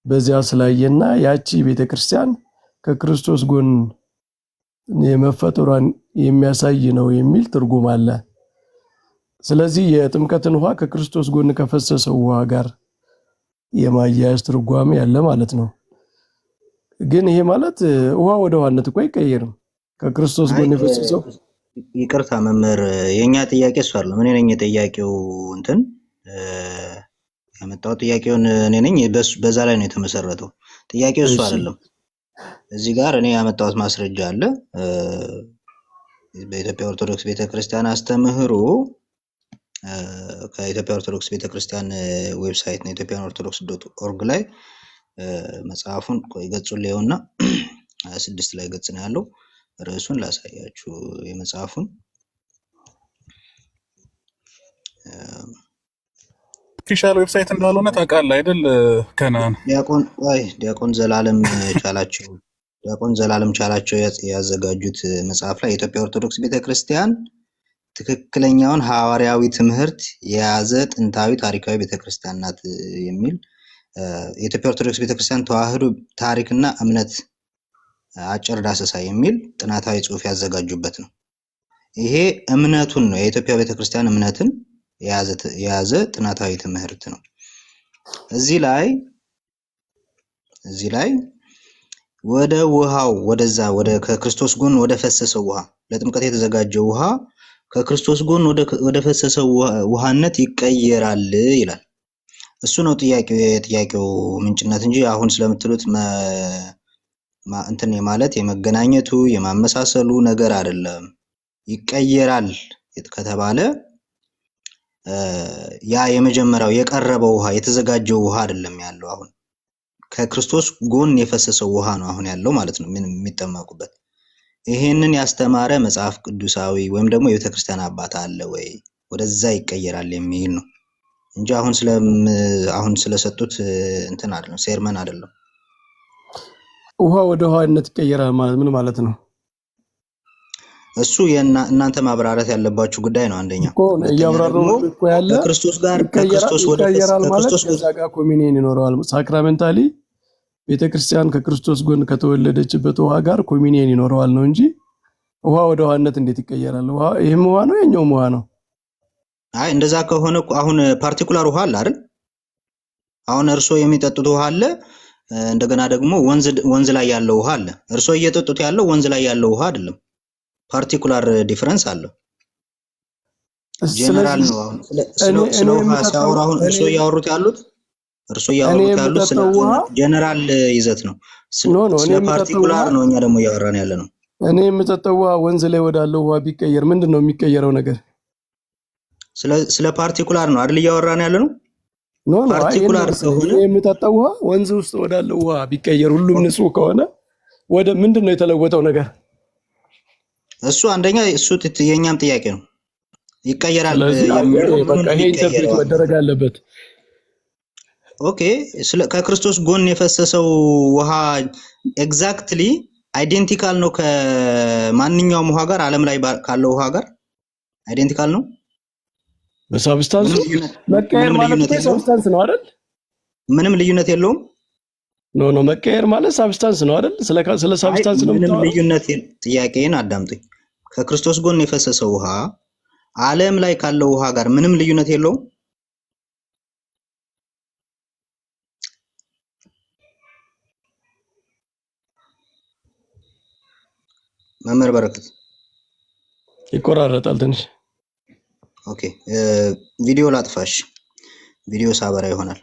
በዚያ ስላየና ያቺ ቤተክርስቲያን ከክርስቶስ ጎን የመፈጠሯን የሚያሳይ ነው የሚል ትርጉም አለ። ስለዚህ የጥምቀትን ውሃ ከክርስቶስ ጎን ከፈሰሰው ውሃ ጋር የማያያዝ ትርጓሜ ያለ ማለት ነው። ግን ይሄ ማለት ውሃ ወደ ውሃነት እኮ አይቀየርም። ከክርስቶስ ጎን የፈሰሰው ይቅርታ መምህር፣ የኛ ጥያቄ እሱ አይደለም። እኔ ነኝ የጥያቄው እንትን ያመጣው ጥያቄውን እኔ ነኝ። በዛ ላይ ነው የተመሰረተው ጥያቄው፣ እሱ አይደለም። እዚህ ጋር እኔ ያመጣሁት ማስረጃ አለ። በኢትዮጵያ ኦርቶዶክስ ቤተክርስቲያን አስተምህሮ ከኢትዮጵያ ኦርቶዶክስ ቤተክርስቲያን ዌብሳይት ነው ethiopianorthodox.org ላይ መጽሐፉን ገጹን ላይውና 26 ላይ ገጽ ነው ያለው። ርዕሱን ላሳያችሁ የመጽሐፉን ኦፊሻል ዌብሳይት እንዳልሆነ ታውቃለህ አይደል? ከናን ዲያቆን ዘላለም ቻላቸው ያዘጋጁት መጽሐፍ ላይ የኢትዮጵያ ኦርቶዶክስ ቤተክርስቲያን ትክክለኛውን ሐዋርያዊ ትምህርት የያዘ ጥንታዊ ታሪካዊ ቤተክርስቲያን ናት የሚል የኢትዮጵያ ኦርቶዶክስ ቤተክርስቲያን ተዋህዶ ታሪክና እምነት አጭር ዳሰሳ የሚል ጥናታዊ ጽሑፍ ያዘጋጁበት ነው። ይሄ እምነቱን ነው የኢትዮጵያ ቤተክርስቲያን እምነትን የያዘ ጥናታዊ ትምህርት ነው። እዚህ ላይ ወደ ውሃው ወደ ከክርስቶስ ጎን ወደ ፈሰሰው ውሃ ለጥምቀት የተዘጋጀው ውሃ ከክርስቶስ ጎን ወደ ፈሰሰው ውሃነት ይቀየራል ይላል። እሱ ነው የጥያቄው ምንጭነት እንጂ አሁን ስለምትሉት እንትን ማለት የመገናኘቱ የማመሳሰሉ ነገር አይደለም። ይቀየራል ከተባለ ያ የመጀመሪያው የቀረበው ውሃ የተዘጋጀው ውሃ አይደለም ያለው፣ አሁን ከክርስቶስ ጎን የፈሰሰው ውሃ ነው አሁን ያለው ማለት ነው የሚጠመቁበት። ይሄንን ያስተማረ መጽሐፍ ቅዱሳዊ ወይም ደግሞ የቤተክርስቲያን አባት አለ ወይ ወደዛ ይቀየራል የሚል ነው እንጂ አሁን ስለሰጡት እንትን አይደለም፣ ሴርመን አይደለም። ውሃ ወደ ውሃነት ይቀየራል ማለት ምን ማለት ነው? እሱ እናንተ ማብራራት ያለባችሁ ጉዳይ ነው። አንደኛ ያብራራው እኮ ያለ ከክርስቶስ ወደ ክርስቶስ ጋር ኮሚኒየን ይኖረዋል። ሳክራሜንታሊ ቤተክርስቲያን ከክርስቶስ ጎን ከተወለደችበት ውሃ ጋር ኮሚኒየን ይኖረዋል ነው እንጂ ውሃ ወደ ውሃነት እንዴት ይቀየራል? ውሃ ይሄም ውሃ ነው ያኛውም ውሃ ነው። አይ እንደዛ ከሆነ አሁን ፓርቲኩላር ውሃ አለ አይደል? አሁን እርሶ የሚጠጡት ውሃ አለ፣ እንደገና ደግሞ ወንዝ ላይ ያለው ውሃ አለ። እርሶ እየጠጡት ያለው ወንዝ ላይ ያለው ውሃ አይደለም። ፓርቲኩላር ዲፈረንስ አለው። ጀነራል ነው። አሁን ስለ ውሃ ሲያወሩ አሁን እርሶ እያወሩት ያሉት ጀነራል ይዘት ነው። ስለ ፓርቲኩላር ነው እኛ ደግሞ እያወራን ያለ ነው። እኔ የምጠጣው ውሃ ወንዝ ላይ ወዳለው ውሃ ቢቀየር ምንድነው የሚቀየረው ነገር? ስለ ፓርቲኩላር ነው አይደል እያወራን ያለ ነው። ፓርቲኩላር ከሆነ የምጠጣው ውሃ ወንዝ ውስጥ ወዳለው ውሃ ቢቀየር ሁሉም ንጹህ ከሆነ ወደ ምንድነው የተለወጠው ነገር? እሱ አንደኛ እሱ የኛም ጥያቄ ነው። ይቀየራል የሚለው በቃ ይሄ ኢንተርፕሬት መደረግ አለበት። ኦኬ ከክርስቶስ ጎን የፈሰሰው ውሃ ኤግዛክትሊ አይዴንቲካል ነው ከማንኛውም ውሃ ጋር፣ ዓለም ላይ ካለው ውሃ ጋር አይዴንቲካል ነው። በሳብስታንሱ መቀየር ማለት ሳብስታንስ ነው አይደል? ምንም ልዩነት የለውም። ኖ መቀየር ማለት ሳብስታንስ ነው አይደል? ስለ ሳብስታንስ ነው። ምንም ልዩነት ጥያቄን አዳምጡኝ። ከክርስቶስ ጎን የፈሰሰው ውሃ ዓለም ላይ ካለው ውሃ ጋር ምንም ልዩነት የለውም። መምህር በረከት ይቆራረጣል ትንሽ። ኦኬ ቪዲዮ ላጥፋሽ፣ ቪዲዮ ሳበራ ይሆናል።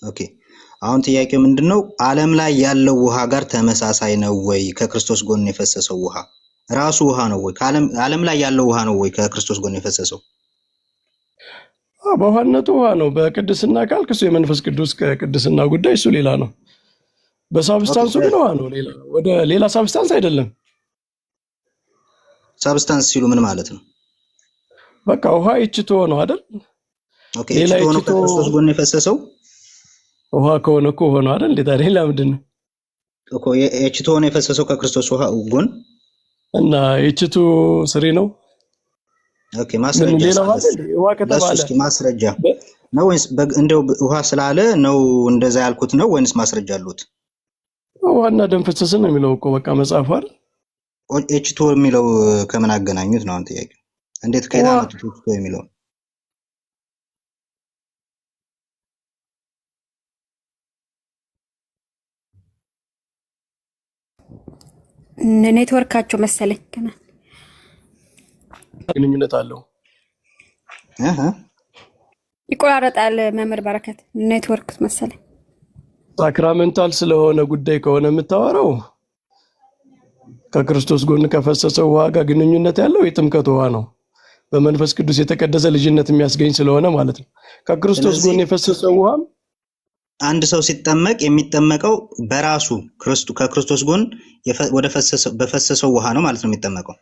ኦኬ አሁን ጥያቄው ምንድነው? ዓለም ላይ ያለው ውሃ ጋር ተመሳሳይ ነው ወይ? ከክርስቶስ ጎን የፈሰሰው ውሃ ራሱ ውሃ ነው ወይ? ዓለም ላይ ያለው ውሃ ነው ወይ ከክርስቶስ ጎን የፈሰሰው? በውሃነቱ ውሃ ነው። በቅድስና ካልክ እሱ የመንፈስ ቅዱስ ከቅድስና ጉዳይ እሱ ሌላ ነው። በሳብስታንሱ ግን ውሃ ነው፣ ወደ ሌላ ሳብስታንስ አይደለም። ሳብስታንስ ሲሉ ምን ማለት ነው? በቃ ውሃ ይችቶ ነው አይደል? ኦኬ ይችቶ ነው ከክርስቶስ ጎን የፈሰሰው ውሃ ከሆነ እኮ ሆኖ አይደል? እንዴት አይደል? ለምንድን ነው እኮ ይችቶ ነው የፈሰሰው ከክርስቶስ ውሃ ጎን እና ይችቱ ስሪ ነው። ኦኬ ማስረጃ ውሃ ከተባለ ነው ወይስ እንደው ውሃ ስላለ ነው እንደዛ ያልኩት ነው ወይስ ማስረጃ አሉት? ውሃና ደም ፈሰሰ ነው የሚለው እኮ በቃ መጽሐፉ አይደል? ኤችቶ የሚለው ከምን አገናኙት ነው አሁን ጥያቄ። እንዴት ከየት አመጡት ኤችቶ የሚለው? ኔትወርካቸው መሰለኝ ገና ግንኙነት አለው። ይቆራረጣል። መምህር በረከት ኔትወርክ መሰለኝ። ሳክራሜንታል ስለሆነ ጉዳይ ከሆነ የምታወራው ከክርስቶስ ጎን ከፈሰሰው ውሃ ጋር ግንኙነት ያለው የጥምቀት ውሃ ነው። በመንፈስ ቅዱስ የተቀደሰ ልጅነት የሚያስገኝ ስለሆነ ማለት ነው። ከክርስቶስ ጎን የፈሰሰው ውሃ አንድ ሰው ሲጠመቅ የሚጠመቀው በራሱ ከክርስቶስ ጎን ወደ በፈሰሰው ውሃ ነው ማለት ነው የሚጠመቀው።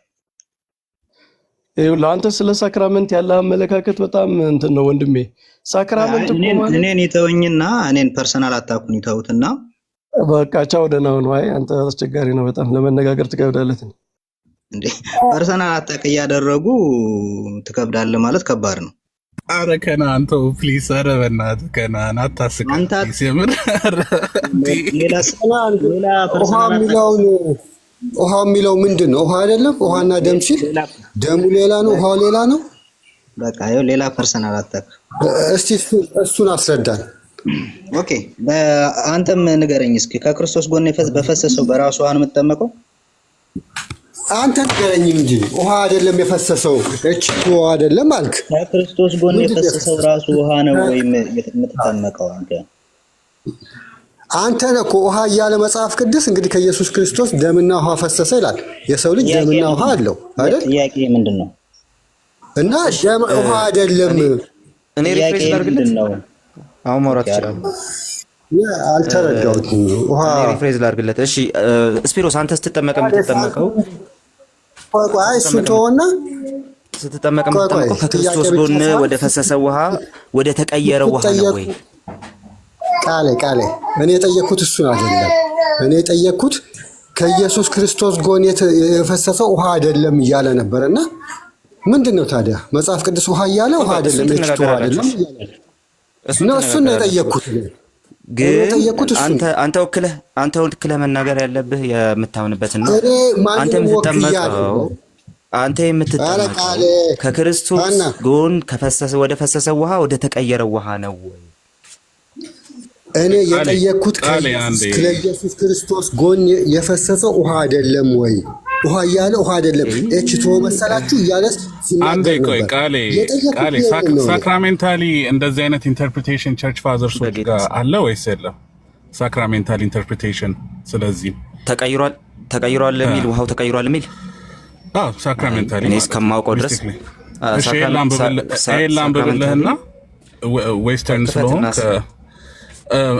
ለአንተ ስለ ሳክራመንት ያለ አመለካከት በጣም እንትን ነው ወንድሜ። ሳክራመንት እኔን ይተውኝና እኔን ፐርሰናል አታኩን ይተውትና በቃ ቻው ደህና ሁን። አይ አንተ አስቸጋሪ ነው በጣም ለመነጋገር ትከብዳለህ እንዴ። ፐርሰናል አታክ እያደረጉ ትከብዳለህ ማለት ከባድ ነው። አረ ከናን ተው ፕሊስ። አረ በእናትህ ከናን አታስቀኝ ፕሊስ። የምር ውሃ የሚለው ምንድን ነው? ውሃ አይደለም? ውሃና ደም ሲል ደሙ ሌላ ነው፣ ውሃው ሌላ ነው። በቃ ይኸው ሌላ ፐርሰናል አታክ። እስቲ እሱን አስረዳን። ኦኬ አንተም ንገረኝ እስኪ ከክርስቶስ ጎን በፈሰሰው በራሱ ውሃ ነው የምትጠመቀው? አንተ ንገረኝ እንጂ ውሃ አይደለም የፈሰሰው እቺ ውሃ አይደለም አልክ። ከክርስቶስ ጎን የፈሰሰው ራሱ ውሃ ነው ወይም የምትጠመቀው አንተ ነህ እኮ ውሃ እያለ መጽሐፍ ቅዱስ እንግዲህ ከኢየሱስ ክርስቶስ ደምና ውሃ ፈሰሰ ይላል። የሰው ልጅ ደምና ውሃ አለው አይደል? ጥያቄ ምንድነው? እና ደም ውሃ አይደለም። እኔ ሪፍሬሽ ላድርግለት ነው። አሁን ማውራት ይችላል። አልተረዳሁትም። ውሃ ሪፍሬሽ ላድርግለት። እሺ ስፒሮስ አንተ ስትጠመቅ የምትጠመቀው ቆይ እሱ ተወና ስትጠመቅ የምትጠመቀው ከክርስቶስ ጎን ወደ ፈሰሰ ውሃ ወደ ተቀየረ ውሃ ነው ወይ? ቃሌ እኔ የጠየኩት እሱን አይደለም። እኔ የጠየኩት ከኢየሱስ ክርስቶስ ጎን የፈሰሰው ውሃ አይደለም እያለ ነበርና ምንድነው ታዲያ መጽሐፍ ቅዱስ ውሃ እያለ ውሃ አይደለም እቺ ውሃ አይደለም እሱን ነው የጠየኩት። ግን አንተ ወክለህ መናገር ያለብህ የምታምንበትን ነው። አንተ የምትጠመቀው ከክርስቶስ ጎን ወደ ፈሰሰ ውሃ ወደ ተቀየረ ውሃ ነው ወይ? እኔ የጠየኩት ከኢየሱስ ክርስቶስ ጎን የፈሰሰው ውሃ አይደለም ወይ? ውሃ እያለ ውሃ አይደለም እቺ መሰላችሁ እያለ አንዴ ቆይ ቃሌ ሳክራሜንታሊ እንደዚህ አይነት ኢንተርፕሪቴሽን ቸርች ፋዘርስ ጋር አለ ወይስ የለም? ሳክራሜንታል ኢንተርፕሪቴሽን ስለዚህ ተቀይሯል የሚል ውሃው ተቀይሯል የሚል ሳክራሜንታሊ እኔ እስከማውቀው ድረስ ላምብብልህና ዌስተርን ስለሆንክ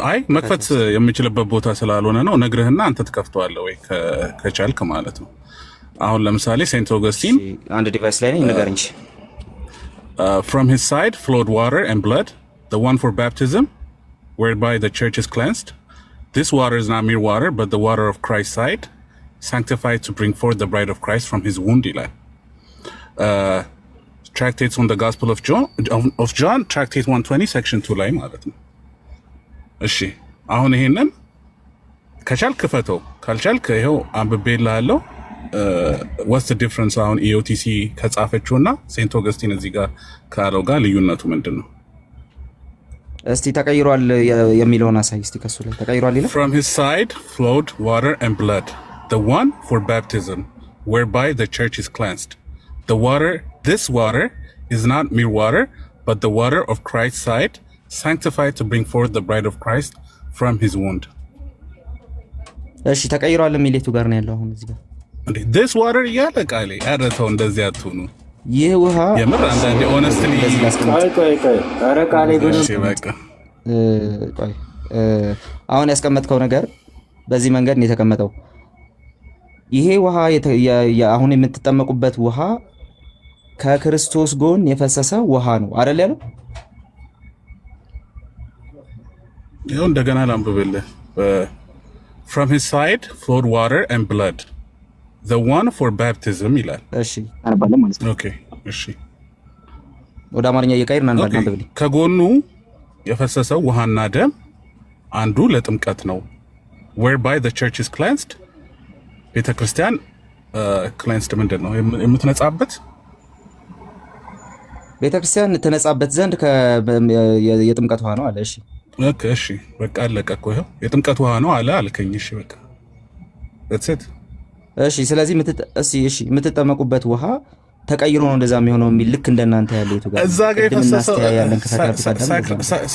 አይ መክፈት የምችልበት ቦታ ስላልሆነ ነው ነግርህና አንተ ትከፍተዋለህ ወይ ከቻልክ ማለት ነው። አሁን ለምሳሌ ሴንት ኦገስቲን አንድ ዲቫይስ ላይ ነኝ ንገረኝ። From his side flowed water and blood, the one for baptism, whereby the church is cleansed. This water is not mere water, but the water of Christ's side, sanctified to bring forth the bride of Christ from his wound. Tractates on the Gospel of John, Tractate 120, Section 2 ላይ ማለት ነው። እሺ አሁን ይሄንን ከቻልክ ክፈተው፣ ካልቻልክ ይሄው አንብቤልሃለሁ። what's the difference አሁን ኢኦቲሲ ከጻፈችውና ሴንት ኦገስቲን እዚህ ጋር ካለው ጋር ልዩነቱ ምንድነው? እስቲ ተቀይሯል የሚለውን አሳይ እስቲ። ከሱ ላይ ተቀይሯል ይላል from his side flowed water and blood, the one for baptism, whereby the church is cleansed. This water is not mere water, but the water of Christ's side, sanctified to bring forth the bride of Christ from his wound. እሺ ተቀይሯል የሚለው ጋር ነው ያለው አሁን እዚህ ጋር this water ያለ ቃሌ አረተው እንደዚህ አትሁኑ። ይህ ውሃ የምር አንዳንዴ ሆነስትሊ ቆይ አረ ቃሌ ግን እሺ በቃ ቆይ አሁን ያስቀመጥከው ነገር በዚህ መንገድ ነው የተቀመጠው። ይሄ ውሃ አሁን የምትጠመቁበት ውሃ ከክርስቶስ ጎን የፈሰሰ ውሃ ነው አይደል ያለው? ይሁን እንደገና ላንብብልህ። from his side flowed water and blood, the one for baptism ይላል። እሺ አንባለን ማለት ነው። ኦኬ እሺ ወደ አማርኛ እየቀየርን አንባለን። ከጎኑ የፈሰሰው ውሃና ደም አንዱ ለጥምቀት ነው። whereby the church is cleansed ቤተክርስቲያን cleansed ምንድን ነው የምትነጻበት? ቤተክርስቲያን ትነጻበት ዘንድ የጥምቀት ውሃ ነው አለ። እሺ ኦኬ፣ እሺ በቃ አለቀ እኮ ይኸው የጥምቀት ውሃ ነው አለ አልከኝ። እሺ በቃ that's it። እሺ ስለዚህ የምትጠመቁበት ውሃ ተቀይሮ ነው እንደዛ የሚሆነው የሚል ልክ እንደናንተ ያለው ይቱ ጋር እዛ ጋር የፈሰሰው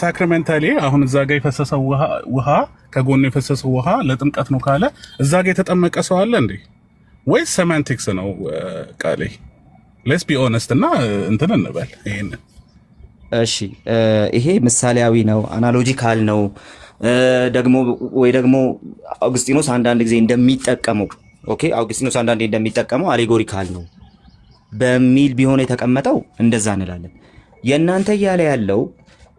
ሳክራሜንታሊ አሁን እዛ ጋር የፈሰሰው ውሃ ከጎኑ የፈሰሰው ውሃ ለጥምቀት ነው ካለ እዛ ጋር የተጠመቀ ሰው አለ እንዴ ወይስ ሴማንቲክስ ነው ቃሌ? ሌትስ ቢ ኦነስት እና እንትን እንበል ይሄን። እሺ ይሄ ምሳሌያዊ ነው፣ አናሎጂካል ነው። ደግሞ አውግስጢኖስ አንዳንድ ጊዜ እንደሚጠቀመው አውግስጢኖስ አንዳንዴ እንደሚጠቀመው አሌጎሪካል ነው በሚል ቢሆን የተቀመጠው እንደዛ እንላለን። የእናንተ እያለ ያለው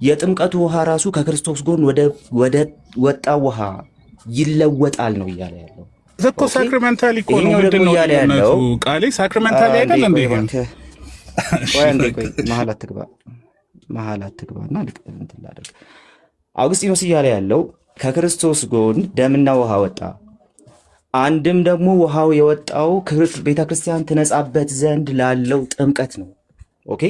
የጥምቀቱ ውሃ ራሱ ከክርስቶስ ጎን ወደ ወጣው ውሃ ይለወጣል ነው እያለ ያለው። ዘኮ ሳክራሜንታሊ እኮ ነው ምንድነው ያለው ቃሌ? ሳክራሜንታሊ አይደል እንዴ? ቆይ መሀል አትግባና እንትን ላድርግ። አውግስጢኖስ እያለ ያለው ከክርስቶስ ጎን ደምና ውሃ ወጣ፣ አንድም ደግሞ ውሃው የወጣው ቤተክርስቲያን ትነጻበት ዘንድ ላለው ጥምቀት ነው።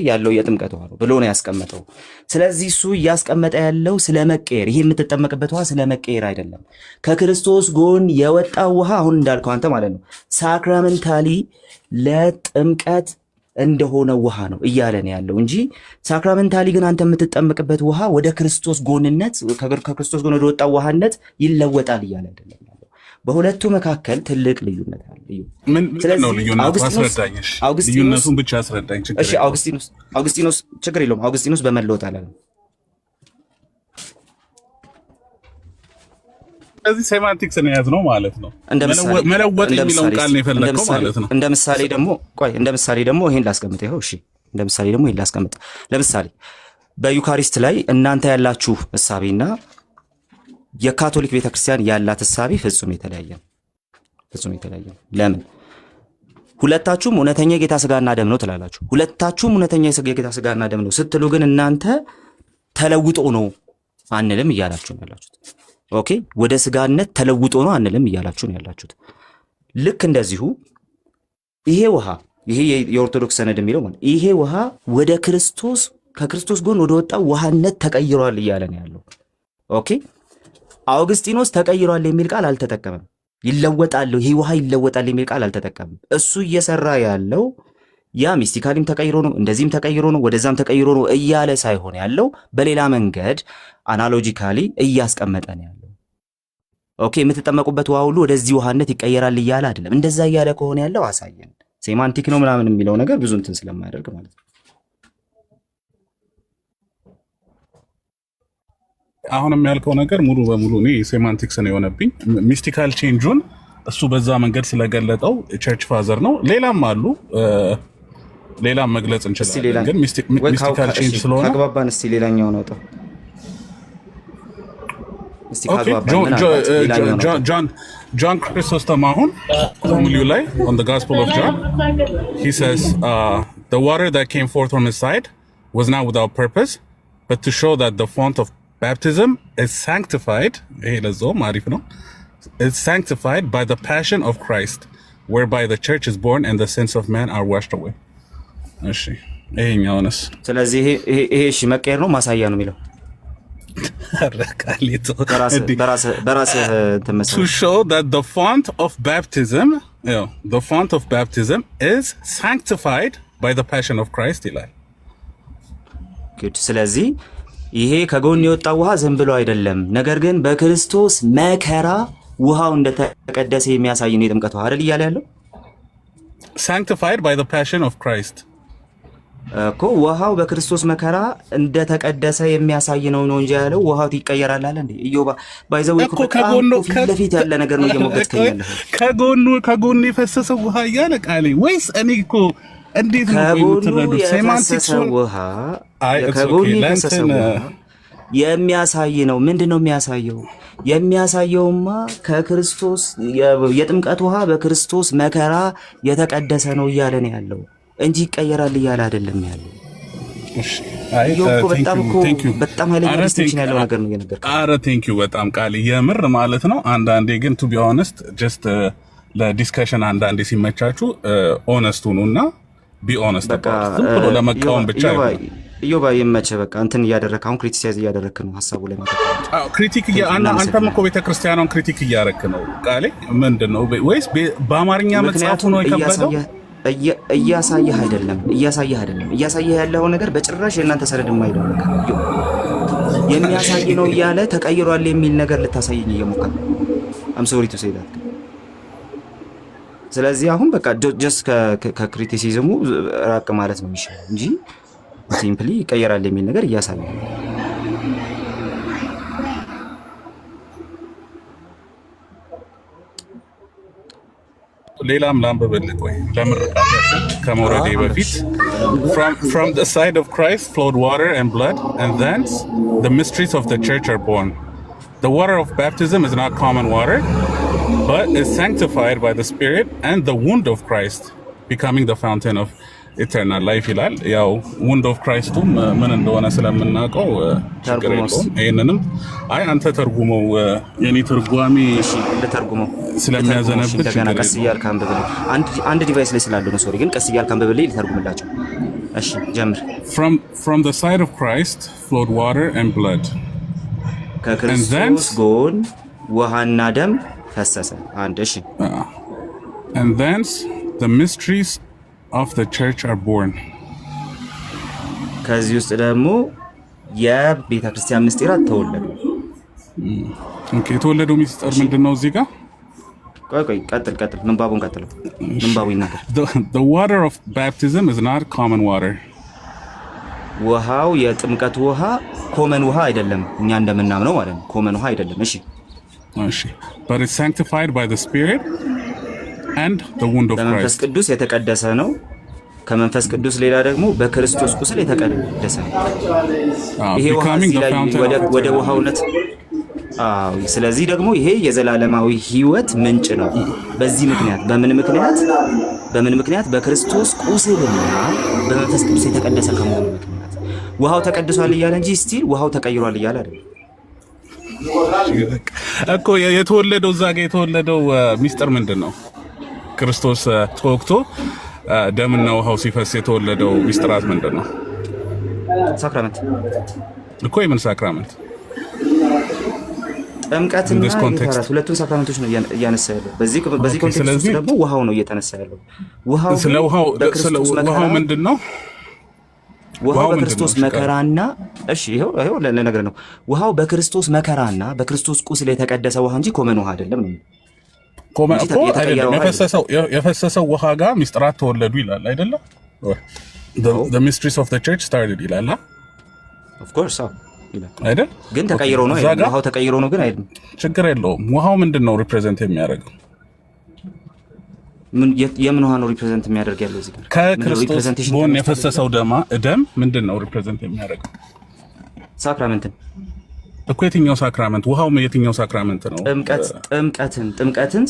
ያለው የጥምቀት ውሃ ነው ብሎ ነው ያስቀመጠው። ስለዚህ እሱ እያስቀመጠ ያለው ስለመቀየር፣ ይሄ የምትጠመቅበት ውሃ ስለመቀየር አይደለም። ከክርስቶስ ጎን የወጣው ውሃ አሁን እንዳልከው አንተ ማለት ነው ሳክራመንታሊ ለጥምቀት እንደሆነ ውሃ ነው እያለ ነው ያለው እንጂ ሳክራመንታሊ ግን አንተ የምትጠመቅበት ውሃ ወደ ክርስቶስ ጎንነት ከክርስቶስ ጎን ወደ ወጣው ውሃነት ይለወጣል እያለ አይደለም። በሁለቱ መካከል ትልቅ ልዩነት አለ። ስለዚህ ነው ልዩነቱ? አስረዳኝ። ልዩነቱን ብቻ አስረዳኝ። እሺ አውግስጢኖስ ችግር የለውም። አውግስጢኖስ በመለወጥ አለ። ስለዚህ ሴማንቲክስ ነው ያዝነው ማለት ነው። መለወጥ የሚለውን ቃል ነው የፈለከው ማለት ነው። እንደ ምሳሌ ደግሞ ይሄን ላስቀምጥ። ይኸው እሺ፣ እንደ ምሳሌ ደግሞ ይሄን ላስቀምጥ። ለምሳሌ በዩካሪስት ላይ እናንተ ያላችሁ እሳቤና የካቶሊክ ቤተክርስቲያን ያላት እሳቤ ፍጹም የተለያየ ነው። ለምን? ሁለታችሁም እውነተኛ የጌታ ስጋና ደም ነው ትላላችሁ። ሁለታችሁም እውነተኛ የጌታ ስጋና ደም ነው ስትሉ ግን እናንተ ተለውጦ ነው አንልም እያላችሁ ነው ያላችሁት። ወደ ስጋነት ተለውጦ ነው አንልም እያላችሁ ነው ያላችሁት። ልክ እንደዚሁ ይሄ ውሃ የኦርቶዶክስ ሰነድ የሚለው ማለት ይሄ ውሃ ወደ ከክርስቶስ ጎን ወደ ወጣው ውሃነት ተቀይሯል እያለ ነው ያለው። አውግስጢኖስ ተቀይሯል የሚል ቃል አልተጠቀመም። ይለወጣል፣ ይሄ ውሃ ይለወጣል የሚል ቃል አልተጠቀመም። እሱ እየሰራ ያለው ያ ሚስቲካሊም ተቀይሮ ነው፣ እንደዚህም ተቀይሮ ነው፣ ወደዛም ተቀይሮ ነው እያለ ሳይሆን ያለው በሌላ መንገድ አናሎጂካሊ እያስቀመጠ ነው ያለው። የምትጠመቁበት ውሃ ሁሉ ወደዚህ ውሃነት ይቀየራል እያለ አይደለም። እንደዛ እያለ ከሆነ ያለው አሳየን። ሴማንቲክ ነው ምናምን የሚለው ነገር ብዙ እንትን ስለማያደርግ ማለት ነው። አሁን የሚያልከው ነገር ሙሉ በሙሉ እኔ ሴማንቲክስ ነው የሆነብኝ። ሚስቲካል ቼንጁን እሱ በዛ መንገድ ስለገለጠው ቸርች ፋዘር ነው። ሌላም አሉ፣ ሌላም መግለጽ እንችላለን። ግን ሚስቲካል ቼንጅ ስለሆነ አግባባን። እስቲ ሌላኛው ነው ተው። እስቲ John Chrysostom አሁን ሙሉ ላይ on the Gospel of John he says the water that came forth from his side was not without purpose but to show that the font of baptism is sanctified, is sanctified by the passion of Christ, whereby the church is born and the sins of man are washed away. እሺ ይሄኛውንስ? ስለዚህ ይሄ እሺ መቀየር ነው ማሳያ ነው የሚለው to show that the font of baptism is sanctified by the passion of Christ ይላል። ስለዚህ ይሄ ከጎን የወጣው ውሃ ዝም ብሎ አይደለም፣ ነገር ግን በክርስቶስ መከራ ውሃው እንደተቀደሰ የሚያሳይ ነው የጥምቀት ውሃ አይደል እያለ ያለው። sanctified by the passion of Christ ውሃው በክርስቶስ መከራ እንደተቀደሰ የሚያሳይ ነው እንጂ ያለው ውሃው ይቀየራል አለ እንዴ? ኢዮባ ባይዘው ለፊት ያለ ነገር ነው እየሞገትከኝ ያለው። ከጎኑ የፈሰሰው ውሃ እያለ ቃሌ ወይስ እኔ እኮ እንዴት ነው የምትረዱት? ሴማንቲክስ ውሃ ከጎኑ የፈሰሰው ውሃ የሚያሳይ ነው። ምንድነው የሚያሳየው? የሚያሳየውማ ከክርስቶስ የጥምቀት ውሃ በክርስቶስ መከራ የተቀደሰ ነው እያለ ነው ያለው እንጂ ይቀየራል እያለ አይደለም ያለው። እሺ አይ እኮ በጣም እኮ ቴንክ ዩ በጣም ኃይለኛ ዲስቲንክሽን ያለው ነገር ነው እየነገርኩህ። አረ ቴንክ ዩ በጣም ቃል የምር ማለት ነው። አንዳንዴ ግን ቱ ቢ ኦነስት ጀስት ለዲስከሽን አንዳንዴ ሲመቻችሁ ኦነስት ሁኑና ቢ ኦነስት በቃ ዝም ብሎ ለመቃወም ብቻ አይደለም። ኢዮባ ይመችህ። በቃ እንትን እያደረክ አሁን ክሪቲሳይዝ እያደረክ ነው ሀሳቡ ላይ ማለት ነው። አዎ ክሪቲክ አንተም እኮ ቤተክርስቲያኗን ክሪቲክ እያደረክ ነው ቃሌ። ምንድነው ወይስ በአማርኛ መጽሐፉ ነው የከበደው? እያሳየህ አይደለም እያሳየህ ያለው ነገር በጭራሽ የእናንተ ሰነድ የማይለው ነገር የሚያሳይ ነው እያለ ተቀይሯል የሚል ነገር ልታሳየኝ እየሞከርክ ነው። አም ሶሪ ቱ ሴይ ዳት። ስለዚህ አሁን በቃ ጀስት ከክሪቲሲዝሙ ራቅ ማለት ነው የሚሻለው እንጂ ሲምፕሊ ይቀየራል የሚል ነገር እያሳየ ነው። ሌላም ላንብብልህ ቆይ ለምርቃት ከመውረዴ በፊት from the side of Christ flowed water and blood and thence the mysteries of the church are born. The water of baptism is not common water but is sanctified by the Spirit and the wound of Christ becoming the fountain of eternal life ይላል። ያው wound of Christ ምን እንደሆነ ስለምናውቀው ችግር የለውም። ይሄንንም አይ አንተ ተርጉመው የኔ ትርጓሜ ለተርጉመው ስለሚያዘነብት እንደገና ቀስ እያልክ አንብብልኝ። አንድ ዲቫይስ ላይ ስላለው ነው ሶሪ፣ ግን ቀስ እያልክ አንብብልኝ ልተርጉምላቸው። እሺ ጀምር። from the side of Christ flowed water and blood ከክርስቶስ ጎን ውሃና ደም ፈሰሰ። አንድ እሺ and thence the mysteries of the church are born. ከዚህ ውስጥ ደግሞ የቤተ ክርስቲያን ምስጢራት ተወለዱ። ኦኬ የተወለደው ምስጢር ምንድነው እዚህ ጋር? ቆይ ቀጥል ምንባቡን ቀጥለው። ምንባቡ ይናገር። The water of baptism is not common water. ውሃው የጥምቀት ውሃ ኮመን ውሃ አይደለም፣ እኛ እንደምናምነው ማለት ነው። ኮመን ውሃ አይደለም። እሺ but it's sanctified by the Spirit and the wound of Christ. በመንፈስ ቅዱስ የተቀደሰ ነው። ከመንፈስ ቅዱስ ሌላ ደግሞ በክርስቶስ ቁስል የተቀደሰ ነው። ይሄ ወደ ውሃውነት ስለዚህ ደግሞ ይሄ የዘላለማዊ ሕይወት ምንጭ ነው። በዚህ ምክንያት በምን ምክንያት በክርስቶስ ቁስልና በመንፈስ ቅዱስ የተቀደሰ ከመሆኑ ምክንያት ውሃው ተቀድሷል እያለ እንጂ ስቲል ውሃው ተቀይሯል እያለ አይደለም እኮ። የተወለደው እዛ ጋር የተወለደው ሚስጥር ምንድን ነው? ክርስቶስ ተወክቶ ደምና ውሃው ሲፈስ የተወለደው ሚስጥራት ምንድን ነው? ሳክራመንት እኮ። የምን ሳክራመንት? ጥምቀትና የተራራት ሁለቱን ሳክራመንቶች ነው እያነሳ ያለው። በዚህ ኮንቴክስት ደግሞ ውሃው ነው እየተነሳ ያለው። ስለ ውሃው ምንድን ነው? ውሃው በክርስቶስ መከራና እሺ ይሄው ለነገር ነው። ውሃው በክርስቶስ መከራና በክርስቶስ ቁስል የተቀደሰ ውሃ እንጂ ኮመን ውሃ አይደለም ነው። የፈሰሰው ውሃ ጋር ሚስጥራት ተወለዱ ይላል አይደለ? the mysteries of the church started ይላል። of course ይላል አይደል? ግን ተቀይሮ ነው አይደል? ውሃው ተቀይሮ ነው ግን አይደል? ችግር የለውም። ውሃው ምንድነው ሪፕሬዘንት የሚያደርገው? የምን ውሃ ነው ሪፕሬዘንት የሚያደርግ ያለው እዚህ ጋር? ከክርስቶስ ጎን የፈሰሰው ደም ምንድነው ሪፕሬዘንት የሚያደርገው? ሳክራመንትን እኮ። የትኛው ሳክራመንት? ውሃው የትኛው ሳክራመንት ነው? ጥምቀትን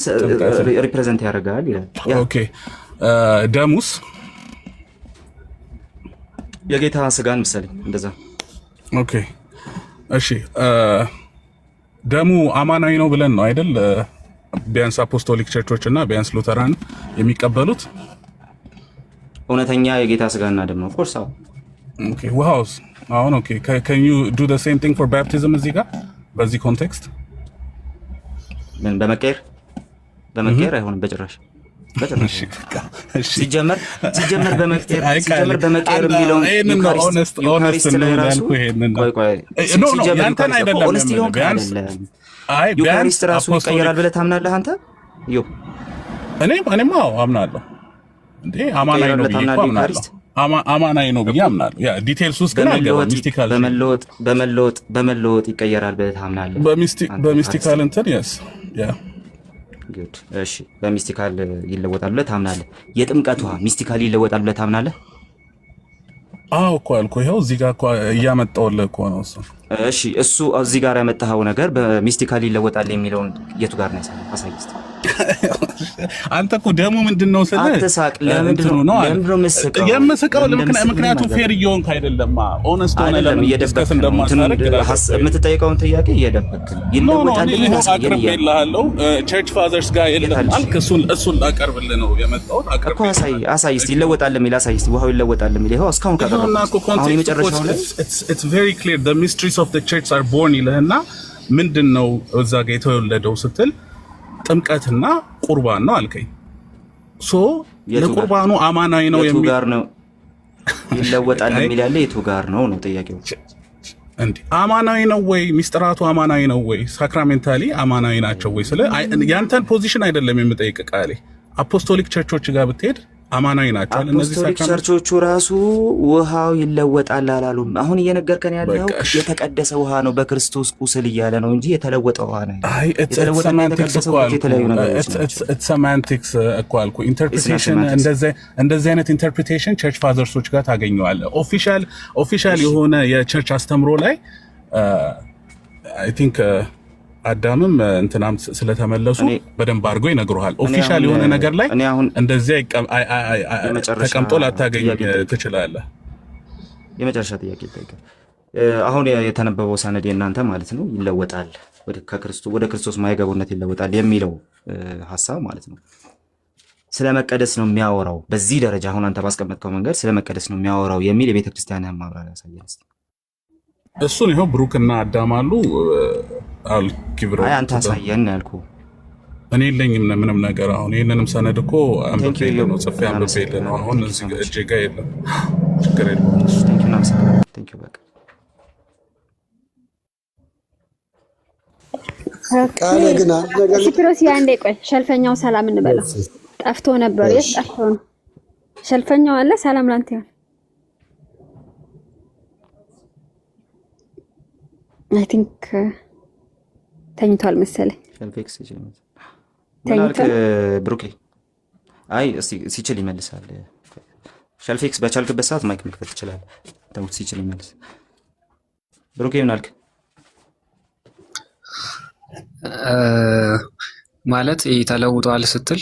ሪፕሬዘንት ያደርጋል ይላል። ኦኬ ደሙስ? የጌታ ስጋን መሰለኝ እንደዛ። ኦኬ እሺ ደሙ አማናዊ ነው ብለን ነው አይደል? ቢያንስ አፖስቶሊክ ቸርቾች እና ቢያንስ ሉተራን የሚቀበሉት እውነተኛ የጌታ ስጋና ደም ነው። ኦፍ ኮርስ ኦኬ ውሃውስ? አሁን ኦኬ can you do the same thing for baptism እዚህ ጋር በዚህ ኮንቴክስት? ምን በመቀየር አይሆንም በጭራሽ። ሲጀመር በመቀየር የሚለውን ዩካሪስት ላይ ራሱ ዩካሪስት ራሱ ይቀየራል ብለህ ታምናለህ አንተ? እኔማ አምናለሁ እንዴ አማናዊ ነው ብዬ አምናለሁ። አማናዊ ነው ብዬ አምናለሁ። ያ ዲቴልስ ውስጥ ግን አይገባም። ሚስቲካል በመለወጥ ይቀየራል ብለህ ታምናለህ? በሚስቲካል እንትን ያ ጉድ። እሺ በሚስቲካል ይለወጣል ብለህ ታምናለህ? የጥምቀት ውሃ ሚስቲካል ይለወጣል ብለህ ታምናለህ? አዎ እኮ አልኩህ። ይኸው እዚህ ጋር እኮ እያመጣሁልህ እኮ ነው እሱ። እሺ እሱ እዚህ ጋር ያመጣኸው ነገር በሚስቲካል ይለወጣል የሚለውን የቱ ጋር ነው ያሳየው? አሳይ እስኪ። አንተ እኮ ደሙ ምንድነው ስለ አትሳቅ። ለምንድን ነው የምስቀው? የምስቀው ምክንያቱም ፌር እየሆንክ አይደለም። ኦነስት ሆነ ለምን ዲስከስ እንደማታረግ የምትጠይቀውን ጥያቄ እየደበክ ይለወጣል። አቅርቤልሃለሁ። ቸርች ፋዘርስ ጋር የለም አልክ። እሱን ላቀርብልህ ነው የመጣሁት። እኮ አሳይ እስቲ ይለወጣል የሚል አሳይ እስቲ። ውሃው ይለወጣል የሚል ይኸው እስካሁን ካቀረብኩ አሁን የመጨረሻው ላይ it's very clear the mysteries of the church are born ይልህና ምንድነው እዛ ጋር የተወለደው ስትል ጥምቀትና ቁርባን ነው አልከኝ። ሶ ለቁርባኑ አማናዊ ነው የሚል ጋር ነው ይለወጣል የሚል ያለ የቱ ጋር ነው ጥያቄው። እንዴ አማናዊ ነው ወይ ሚስጥራቱ አማናዊ ነው ወይ ሳክራሜንታሊ አማናዊ ናቸው ወይ? ስለ ያንተን ፖዚሽን አይደለም የምጠይቅ ቃሌ አፖስቶሊክ ቸርቾች ጋር ብትሄድ አማናዊ ናቸው። እነዚህ አፖስቶሊክ ቸርቾቹ ራሱ ውሃው ይለወጣል አላሉም። አሁን እየነገርከን ያለው የተቀደሰ ውሃ ነው በክርስቶስ ቁስል እያለ ነው እንጂ የተለወጠ ውሃ ነው። አይ ሰማንቲክስ እኮ አልኩ። ኢንተርፕሪቴሽን እንደዚህ አይነት ኢንተርፕሪቴሽን ቸርች ፋዘርሶች ጋር ታገኘዋለህ። ኦፊሻል የሆነ የቸርች አስተምሮ ላይ አይ ቲንክ አዳምም እንትናም ስለተመለሱ በደንብ አድርጎ ይነግሩሃል። ኦፊሻል የሆነ ነገር ላይ እንደዚህ ተቀምጦ ላታገኝ ትችላለህ። የመጨረሻ ጥያቄ ይጠይቃል። አሁን የተነበበው ሰነድ የእናንተ ማለት ነው ይለወጣል ወደ ክርስቶስ ማይገቡነት ይለወጣል የሚለው ሐሳብ ማለት ነው ስለ መቀደስ ነው የሚያወራው። በዚህ ደረጃ አሁን አንተ ባስቀመጥከው መንገድ ስለ መቀደስ ነው የሚያወራው የሚል የቤተክርስቲያንህን ማብራሪያ ያሳየን እስቲ። እሱን ይኸው ብሩክና አዳም አሉ አልኪብሮ አንተ አሳየን ያልኩህ እኔ የለኝም ምንም ነገር። አሁን ይሄንንም ሰነድ እኮ አንብቤ ነው ጽፌ አንብቤ ነው አሁን እዚህ እጄ ጋር የለም። ችግር የለም። ቴንክ ዩ በቃ ቃሌ ግን አንድ ነገር ሲፕሮስ ያንዴ ቆይ ሸልፈኛው ሰላም እንበለው ጠፍቶ ነበር። የት ጠፍቶ ነው? ሸልፈኛው አለ። ሰላም ላንተ ይሁን። አይ ቲንክ ተኝቷል መሰለኝ። ሸልፌክስ ይችላል ተኝቷል ብሩኬ። አይ እስቲ ሲችል ይመልሳል። ሸልፌክስ በቻልክበት ሰዓት ማይክ መክፈት ይችላል። ተውት ሲችል ይመልስ። ብሩኬ ምን አልክ? ማለት ተለውጧል ስትል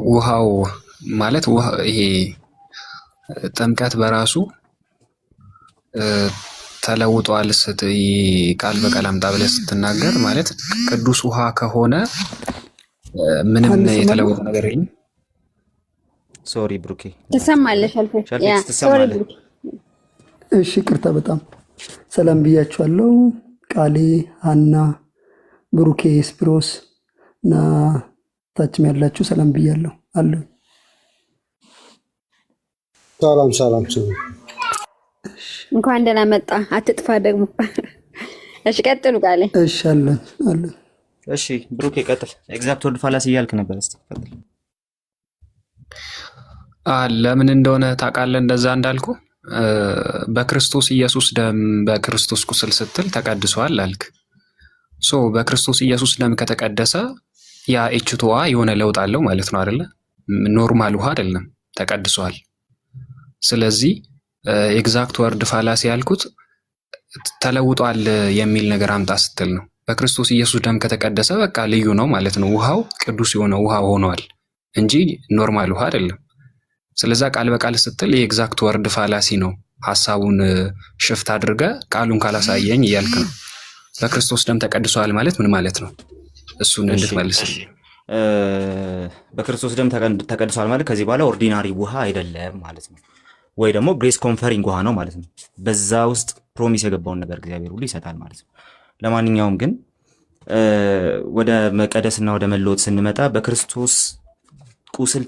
ውሃው ማለት ይሄ ጥምቀት በራሱ ተለውጧል ስትይ ቃል በቃል አምጣ ብለህ ስትናገር ማለት ቅዱስ ውሃ ከሆነ ምንም የተለወጠ ነገር የለም። ሶሪ ብሩኬ ትሰማለህ? ሸልፌክስ ትሰማለህ? እሺ ቅርታ በጣም ሰላም ብያችኋለሁ። ቃሌ ሀና፣ ብሩኬ፣ ስፒሮስ እና ታችም ያላችሁ ሰላም ብያለሁ አለ። ሰላም እንኳን ደህና መጣ። አትጥፋ ደግሞ። እሺ ቀጥሉ ቃሌ። እሺ አለን። እሺ ብሩኬ ቀጥል። ኤግዛክት ወርድ ፋላሲ እያልክ ነበር። እስቲ ቀጥል። ለምን እንደሆነ ታውቃለህ እንደዛ እንዳልኩ? በክርስቶስ ኢየሱስ ደም በክርስቶስ ቁስል ስትል ተቀድሷል አልክ። በክርስቶስ ኢየሱስ ደም ከተቀደሰ ያ ኤችቶዋ የሆነ ለውጥ አለው ማለት ነው አይደለ? ኖርማል ውሃ አይደለም፣ ተቀድሷል። ስለዚህ ኤግዛክት ወርድ ፋላሲ ያልኩት ተለውጧል የሚል ነገር አምጣ ስትል ነው። በክርስቶስ ኢየሱስ ደም ከተቀደሰ በቃ ልዩ ነው ማለት ነው። ውሃው ቅዱስ የሆነ ውሃ ሆኗል እንጂ ኖርማል ውሃ አይደለም። ስለዛ ቃል በቃል ስትል የኤግዛክት ወርድ ፋላሲ ነው። ሐሳቡን ሽፍት አድርገ ቃሉን ካላሳየኝ እያልክ ነው። በክርስቶስ ደም ተቀድሷል ማለት ምን ማለት ነው? እሱን እንድትመልስ። በክርስቶስ ደም ተቀድሷል ማለት ከዚህ በኋላ ኦርዲናሪ ውሃ አይደለም ማለት ነው፣ ወይ ደግሞ ግሬስ ኮንፈሪንግ ውሃ ነው ማለት ነው። በዛ ውስጥ ፕሮሚስ የገባውን ነገር እግዚአብሔር ሁሉ ይሰጣል ማለት ነው። ለማንኛውም ግን ወደ መቀደስና ወደ መለወጥ ስንመጣ በክርስቶስ ቁስል